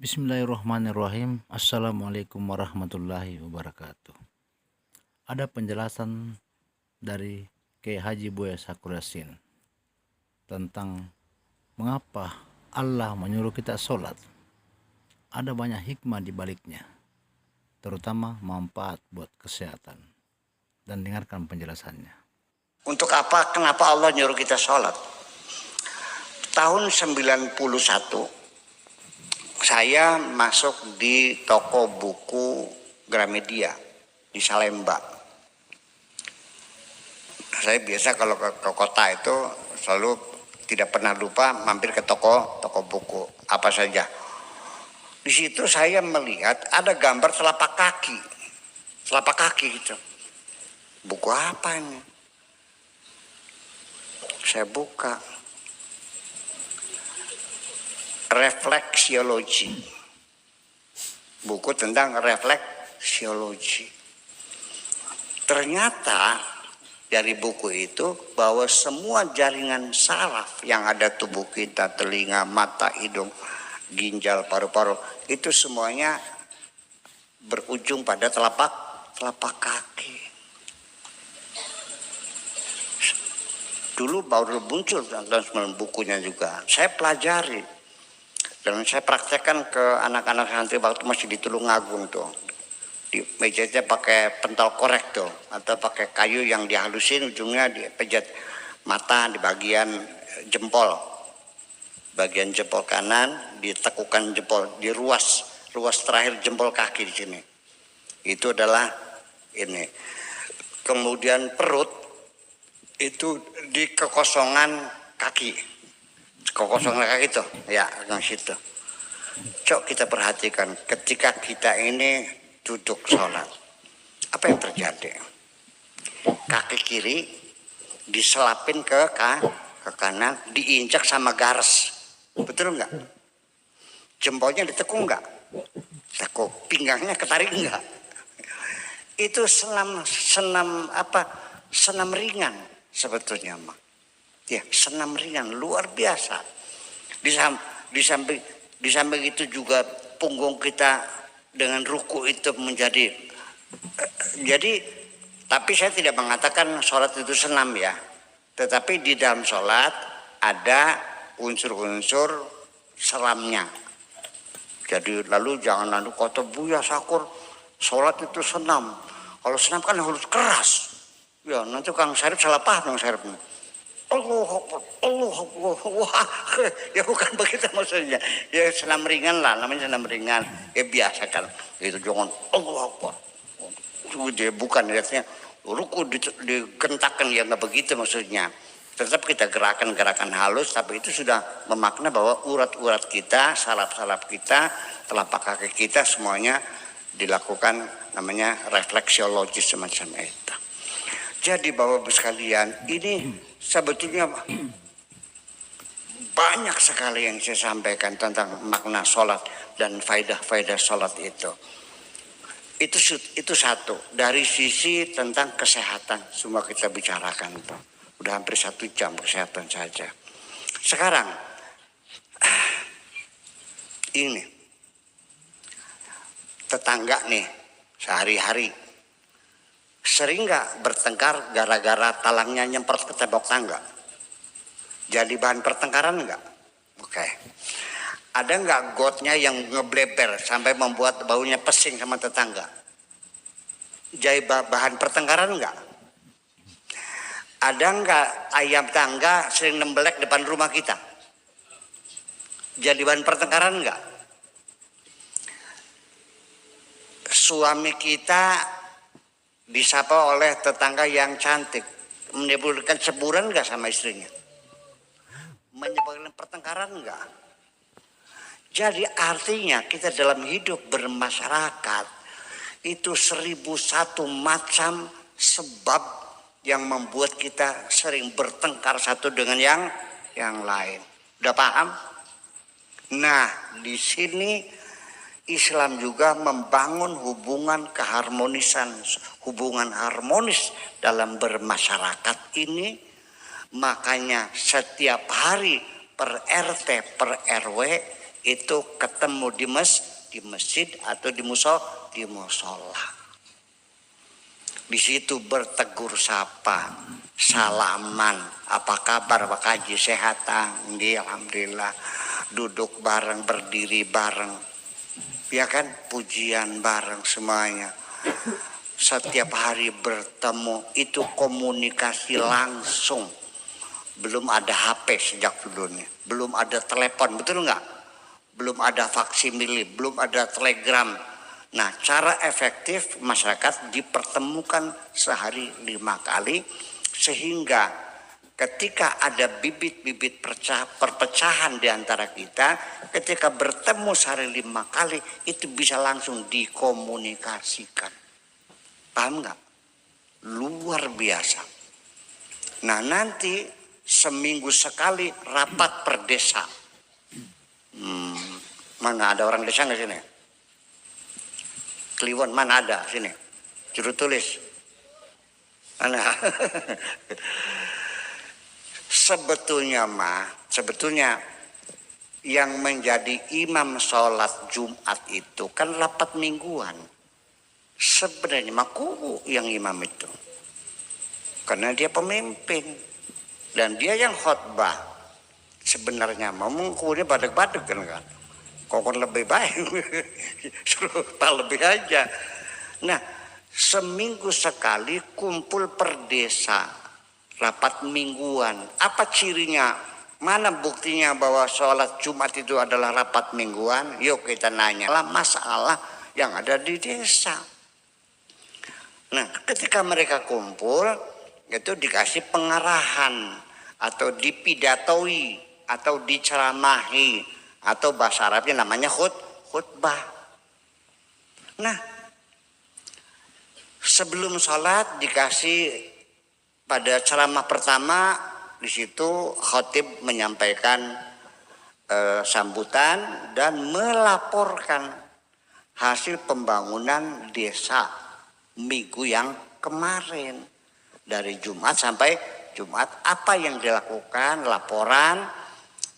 Bismillahirrahmanirrahim. Assalamualaikum warahmatullahi wabarakatuh. Ada penjelasan dari Kiai Haji Buya Sakur tentang mengapa Allah menyuruh kita sholat. Ada banyak hikmah di baliknya, terutama manfaat buat kesehatan. Dan dengarkan penjelasannya. Untuk apa, kenapa Allah nyuruh kita sholat? Tahun 91 saya masuk di toko buku Gramedia di Salemba. Saya biasa kalau ke kota itu selalu tidak pernah lupa mampir ke toko buku apa saja. Di situ saya melihat ada gambar telapak kaki gitu. Buku apa ini? Saya buka. Refleksiologi, buku tentang refleksiologi. Ternyata dari buku itu bahwa semua jaringan saraf yang ada tubuh kita, telinga, mata, hidung, ginjal, paru-paru, itu semuanya berujung pada telapak kaki. Dulu baru muncul dalam bukunya juga. Saya pelajari. Dan saya praktekkan ke anak-anak santri waktu masih di Tulungagung tuh. Di mejanya pakai pentol korek tuh, atau pakai kayu yang dihalusin, ujungnya dipejat mata di bagian jempol. Bagian jempol kanan ditekukan jempol di ruas terakhir jempol kaki di sini. Itu adalah ini. Kemudian perut itu di kekosongan kaki. Kekosongan kaki itu ya yang situ. Coba kita perhatikan ketika kita ini duduk sholat, apa yang terjadi? Kaki kiri diselapin ke kanan, diinjak sama garis, betul nggak? Jempolnya ditekuk nggak? Tekuk. Pinggangnya ketarik nggak? Itu senam ringan sebetulnya mah. Ya, senam ringan luar biasa. Di samping itu juga punggung kita dengan ruku itu menjadi tapi saya tidak mengatakan sholat itu senam ya. Tetapi di dalam sholat ada unsur-unsur seramnya. Jadi lalu jangan lalu kata Buya Sakur sholat itu senam. Kalau senam kan harus keras. Ya nanti Kang Syarif salah paham Kang Syarif. Allah, wah, ya bukan begitu maksudnya. Ya senam ringan lah, namanya senam ringan. Ya biasa kan, itu jangan Allah Akbar. Dia bukan lihatnya ruku digentakkan ya nggak begitu maksudnya. Tetap kita gerakan halus, tapi itu sudah memakna bahwa urat-urat kita, saraf-saraf kita, telapak kaki kita semuanya dilakukan namanya refleksiologi semacam itu. Jadi Bapak-Ibu sekalian, ini sebetulnya banyak sekali yang saya sampaikan tentang makna sholat dan faidah-faidah sholat itu. Itu satu. Dari sisi tentang kesehatan, semua kita bicarakan. Udah hampir 1 jam kesehatan saja. Sekarang, ini tetangga nih, sehari-hari sering nggak bertengkar gara-gara talangnya nyemprot ke tembok tangga? Jadi bahan pertengkaran nggak? Oke. Ada nggak gotnya yang ngebleber sampai membuat baunya pesing sama tetangga? Jadi bahan pertengkaran nggak? Ada nggak ayam tangga sering nembelek depan rumah kita? Jadi bahan pertengkaran nggak? Suami kita disapa oleh tetangga yang cantik, menimbulkan ceburan nggak sama istrinya? Menyebabkan pertengkaran nggak? Jadi artinya kita dalam hidup bermasyarakat itu 1001 macam sebab yang membuat kita sering bertengkar satu dengan yang lain. Udah paham? Nah, di sini Islam juga membangun hubungan keharmonisan, hubungan harmonis dalam bermasyarakat ini. Makanya setiap hari per RT, per RW itu ketemu di masjid atau di musola. Di situ bertegur sapa, salaman, apa kabar Pak Haji, sehat? Alhamdulillah. Duduk bareng, berdiri bareng, ya kan, pujian bareng semuanya. Setiap hari bertemu, itu komunikasi langsung. Belum ada HP sejak dulunya, belum ada telepon, betul nggak? Belum ada faksimile, belum ada telegram. Nah, cara efektif masyarakat dipertemukan sehari 5 kali, sehingga ketika ada bibit-bibit perpecahan di antara kita, ketika bertemu sehari 5 kali, itu bisa langsung dikomunikasikan. Paham nggak? Luar biasa. Nah, nanti seminggu sekali rapat per desa. Mana ada orang desa nggak sini? Kliwon mana ada sini? Juru tulis. Mana? Sebetulnya yang menjadi imam sholat Jumat itu kan rapat mingguan. Sebenarnya kubu yang imam itu, karena dia pemimpin dan dia yang khotbah. Sebenarnya kubunya badek-badek kan. Kok lebih baik suruh tak lebih aja. Nah, seminggu sekali kumpul per desa, rapat mingguan. Apa cirinya? Mana buktinya bahwa sholat Jumat itu adalah rapat mingguan? Yuk kita nanya lah masalah yang ada di desa. Nah, ketika mereka kumpul, itu dikasih pengarahan atau dipidatoi atau diceramahi, atau bahasa Arabnya namanya khutbah. Nah, sebelum sholat dikasih pada ceramah pertama, di situ khatib menyampaikan sambutan dan melaporkan hasil pembangunan desa minggu yang kemarin, dari Jumat sampai Jumat, apa yang dilakukan, laporan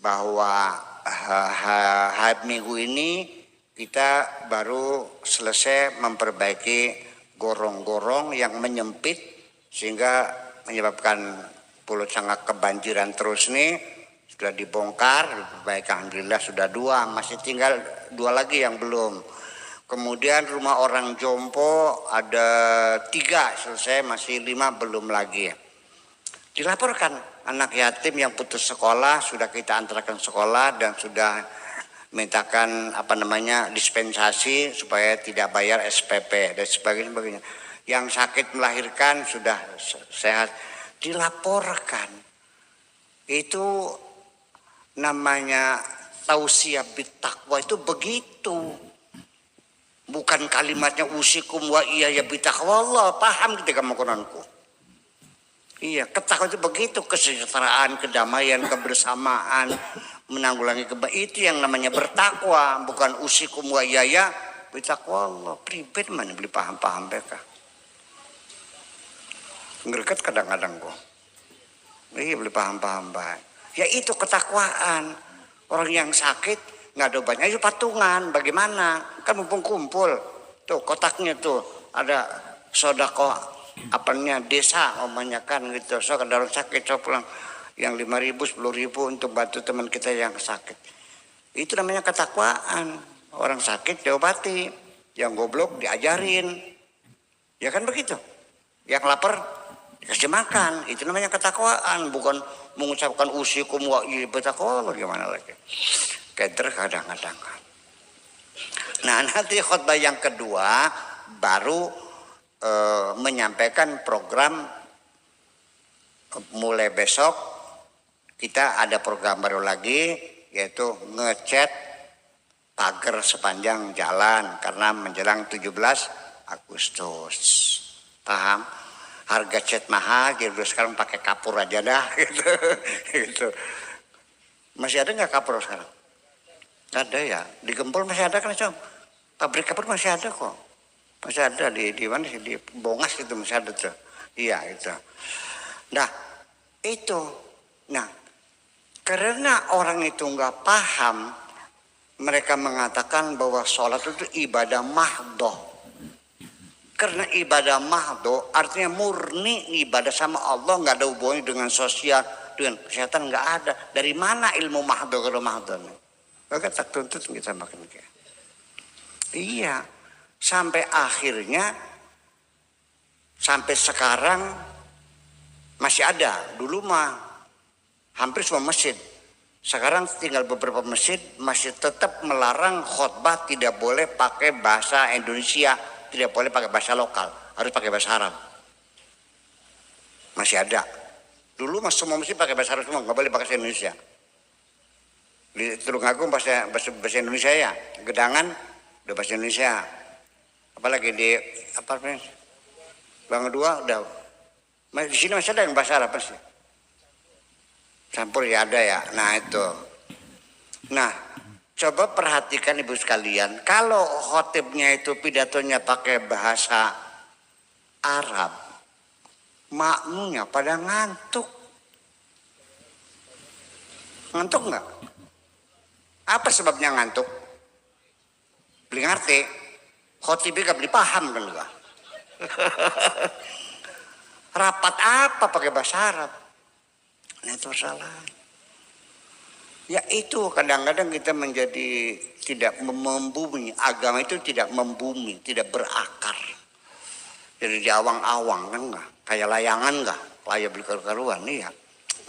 bahwa minggu ini kita baru selesai memperbaiki gorong-gorong yang menyempit sehingga menyebabkan Pulau Cangak kebanjiran terus nih. Sudah dibongkar, baik, alhamdulillah sudah 2, masih tinggal 2 lagi yang belum. Kemudian rumah orang jompo ada 3 selesai, masih 5 belum lagi. Dilaporkan anak yatim yang putus sekolah sudah kita antarkan sekolah dan sudah mintakan dispensasi supaya tidak bayar SPP dan sebagainya. Yang sakit melahirkan sudah sehat, dilaporkan. Itu namanya tausiah bittaqwa, itu begitu. Bukan kalimatnya usikum wa iya ya bittaqwa Allah, paham ketika mengkononku. Iya, ketakwaan itu begitu, kesejahteraan, kedamaian, kebersamaan, menanggulangi itu yang namanya bertakwa, bukan usikum wa iya bittaqwa Allah. Pribet mana beli paham-paham mereka. Ngereget kadang-kadang kok. Iya, beli paham-paham baik. Ya itu ketakwaan. Orang yang sakit nggak ada obatnya, itu patungan. Bagaimana? Kan mumpung kumpul. Tuh kotaknya tuh ada sodako desa kan gitu. So kalau sakit pulang yang 5.000, 10.000 untuk bantu teman kita yang sakit. Itu namanya ketakwaan. Orang sakit diobati, yang goblok diajarin. Ya kan begitu. Yang lapar dikasih makan, itu namanya ketakwaan, bukan mengucapkan usikum wa bittaqwa. Bagaimana lagi? Keder kadang-kadang. Nah, nanti khutbah yang kedua baru menyampaikan program. Mulai besok kita ada program baru lagi, yaitu ngecat pagar sepanjang jalan karena menjelang 17 Agustus. Paham? Harga cat mahal, jadi sekarang pakai kapur aja dah gitu. Masih ada nggak kapur sekarang? Ada ya, di Gempol masih ada kan, Cong? Pabrik kapur masih ada kok. Masih ada di mana sih, di Bongas itu masih ada tuh. Iya itu. Nah itu. Nah, karena orang itu nggak paham, mereka mengatakan bahwa sholat itu ibadah mahdoh. Karena ibadah mahdoh artinya murni ibadah sama Allah, nggak ada hubungannya dengan sosial, dengan kesehatan, nggak ada. Dari mana ilmu mahdoh kalau mahdoh? Maka tak tuntut kita makan kayak. Iya, sampai akhirnya, sampai sekarang masih ada. Dulu mah hampir semua masjid. Sekarang tinggal beberapa masjid masih tetap melarang khotbah tidak boleh pakai bahasa Indonesia, tidak boleh pakai bahasa lokal, harus pakai bahasa Arab. Masih ada. Dulu mas semua masjid pakai bahasa Arab semua, nggak boleh pakai bahasa Indonesia. Di Tulungagung bahasa Indonesia ya, Gedangan udah bahasa Indonesia. Apalagi di apa namanya? Bang Dua udah. Di sini masih ada yang bahasa Arab pasti. Campur ya ada ya. Nah itu. Nah, coba perhatikan ibu sekalian, kalau khotibnya itu pidatonya pakai bahasa Arab, makmunya pada ngantuk. Ngantuk nggak? Apa sebabnya ngantuk? Beli ngerti, khotibnya gak beli paham kan enggak? Rapat apa pakai bahasa Arab? Nah itu salah. Ya itu kadang-kadang kita menjadi tidak membumi, agama itu tidak membumi, tidak berakar. Jadi di awang-awang kan enggak, kayak layangan enggak, layak beli karuan iya.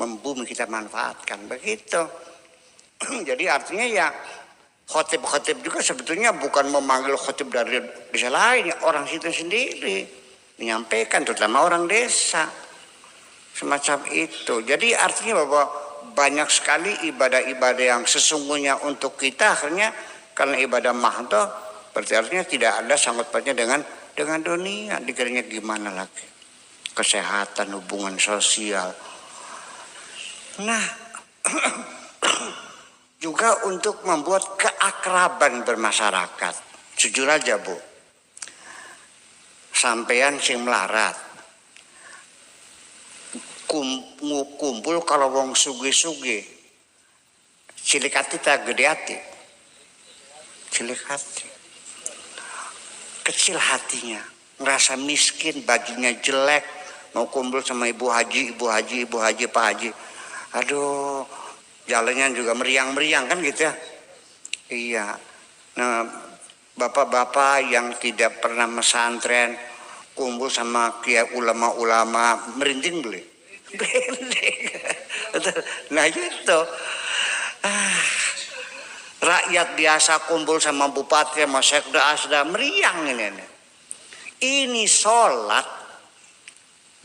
Membumi kita manfaatkan begitu. Jadi artinya ya khotib-khotib juga sebetulnya bukan memanggil khotib dari desa lain, orang situ sendiri menyampaikan, terutama orang desa semacam itu. Jadi artinya bahwa banyak sekali ibadah-ibadah yang sesungguhnya untuk kita akhirnya karena ibadah mahdoh berarti artinya tidak ada sangkut pautnya dengan dunia. Dikiranya gimana lagi? Kesehatan, hubungan sosial. Nah, juga untuk membuat keakraban bermasyarakat. Jujur aja Bu, sampean sing melarat kumpul kalau wong suge-suge cilik hati tak gede hati, cilik hati, kecil hatinya, ngerasa miskin, bajunya jelek, mau kumpul sama ibu haji, pak haji, aduh jalannya juga meriang-meriang kan gitu ya. Iya. Nah, bapak-bapak yang tidak pernah mesantren kumpul sama kiai ulama-ulama merinding beli. Nah gitu. Rakyat biasa kumpul sama bupati sama sekda asda meriang ini. Ini sholat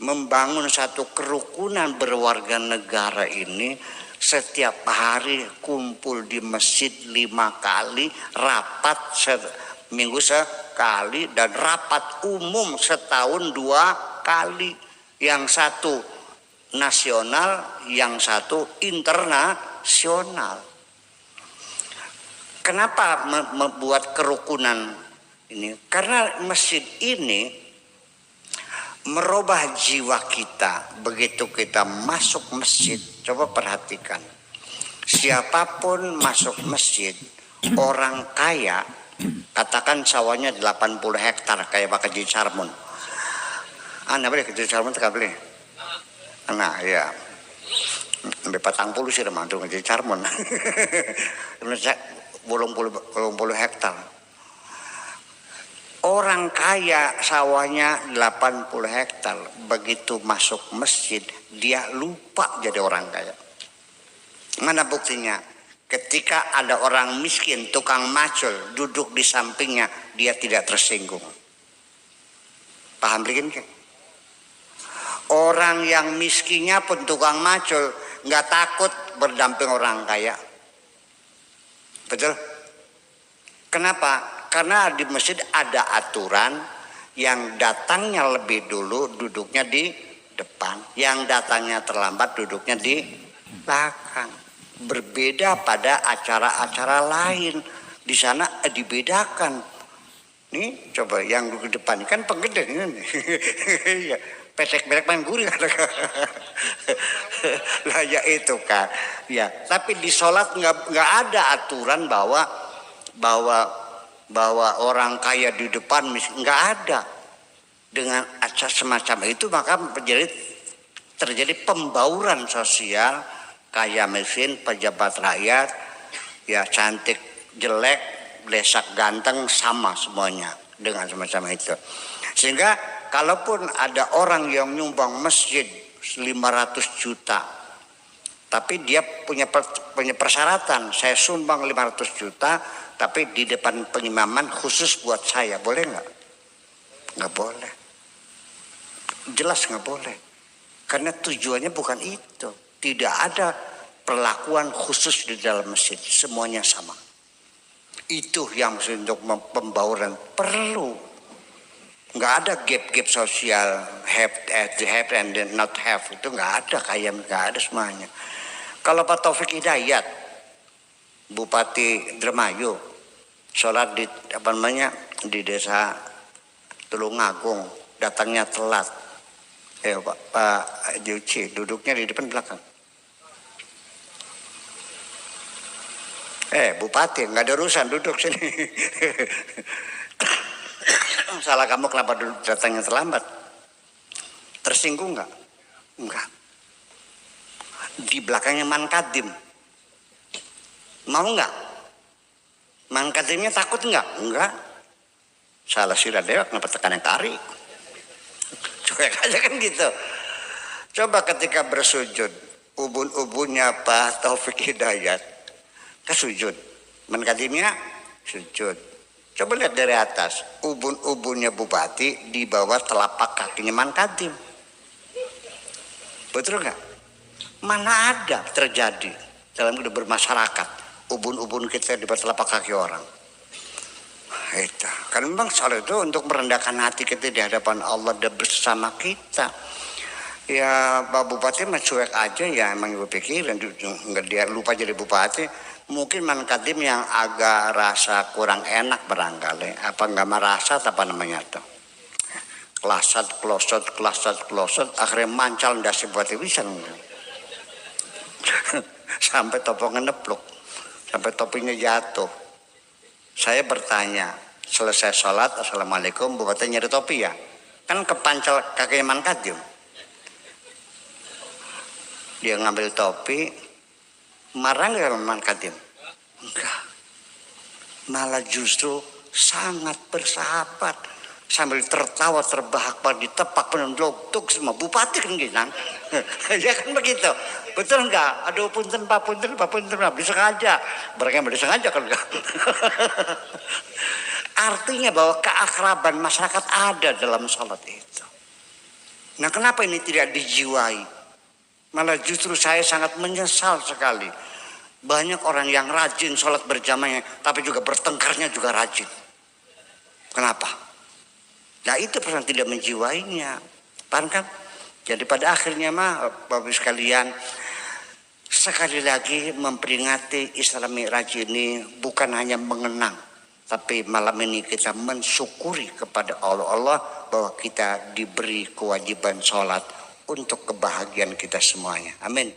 membangun satu kerukunan berwarga negara ini. Setiap hari kumpul di masjid 5 kali, rapat seminggu sekali, dan rapat umum setahun 2 kali. Yang satu nasional, yang satu internasional. Kenapa membuat kerukunan ini? Karena masjid ini merubah jiwa kita. Begitu kita masuk masjid, coba perhatikan, siapapun masuk masjid, orang kaya, katakan sawahnya 80 hektar kayak Pak Haji Sarmun. Anda boleh Haji Sarmun tak boleh? Nah ya, sampai 40 sih remantu Haji Sarmun. 80 hektar. Orang kaya sawahnya 80 hektar, begitu masuk masjid dia lupa jadi orang kaya. Mana buktinya? Ketika ada orang miskin, tukang macul duduk di sampingnya, dia tidak tersinggung. Paham bikin kan? Orang yang miskinnya pun tukang macul nggak takut berdamping orang kaya. Betul? Kenapa? Karena di masjid ada aturan, yang datangnya lebih dulu duduknya di depan, yang datangnya terlambat duduknya di belakang. Berbeda pada acara-acara lain, di sana dibedakan. Nih coba yang duduk di depan kan penggede ini, pesek-pesek main gurih lah ya itu kan. Ya, tapi di sholat nggak ada aturan bahwa bahwa orang kaya di depan nggak ada. Dengan asas semacam itu maka terjadi pembauran sosial, kaya miskin, pejabat rakyat, ya cantik jelek, lesak ganteng sama semuanya dengan semacam itu. Sehingga kalaupun ada orang yang nyumbang masjid 500 juta, tapi dia punya persyaratan, saya sumbang 500 juta, tapi di depan pengimaman khusus buat saya, boleh nggak? Nggak boleh. Jelas nggak boleh. Karena tujuannya bukan itu. Tidak ada perlakuan khusus di dalam masjid, semuanya sama. Itu yang untuk pembauran perlu. Nggak ada gap-gap sosial, have and not have, itu nggak ada, kayak nggak ada semuanya. Kalau Pak Taufik Hidayat, Bupati Indramayu, sholat di desa Tulungagung, datangnya telat. Pak Juci duduknya di depan belakang. Bupati nggak ada urusan, duduk sini. Salah kamu kenapa datangnya terlambat? Tersinggung nggak? Enggak. Di belakangnya Mankadim. Mau nggak? Mankadimnya takut nggak? Enggak. Salah sirah dewa kenapa tekannya kari? Cuek aja kan gitu. Coba ketika bersujud, ubun-ubunnya Pak Taufik Hidayat ke sujud, Mankadimnya sujud. Coba lihat dari atas, ubun-ubunnya bupati di bawah telapak kakinya Mankadim. Betul nggak? Mana ada terjadi dalam hidup bermasyarakat ubun-ubun kita di bawah telapak kaki orang. Itu kan memang soal itu untuk merendahkan hati kita di hadapan Allah dan bersama kita. Ya Pak Bupati mencuek aja, ya emang gue pikirin nggak, dia lupa jadi bupati. Mungkin Mankadim yang agak rasa kurang enak barangkali, apa nggak merasa apa namanya tuh, kelasat klosot, akhirnya mancal ndasi bupati bisa sampai topongnya nepluk, sampai topinya jatuh. Saya bertanya, selesai sholat, assalamualaikum, bupati nyari topi ya? Kan kepancal kakinya Mankadim. Dia ngambil topi, marah nggak sama Mankadim? Enggak. Malah justru sangat bersahabat. Sambil tertawa terbahak-bahak ditepak penunduk semua. Bupati kan gitu. Ya kan begitu. Betul enggak? Aduh punten Pak, punten bisa sengaja. Mereka bisa sengaja kan enggak? Artinya bahwa keakraban masyarakat ada dalam sholat itu. Nah kenapa ini tidak dijiwai? Malah justru saya sangat menyesal sekali. Banyak orang yang rajin sholat berjamaah, tapi juga bertengkarnya juga rajin. Kenapa? Nah itu persoalan tidak menjiwainya. Paham kan? Jadi pada akhirnya Bapak Ibu sekalian, sekali lagi memperingati Isra Mi'raj ini bukan hanya mengenang, tapi malam ini kita mensyukuri kepada Allah bahwa kita diberi kewajiban sholat untuk kebahagiaan kita semuanya. Amin.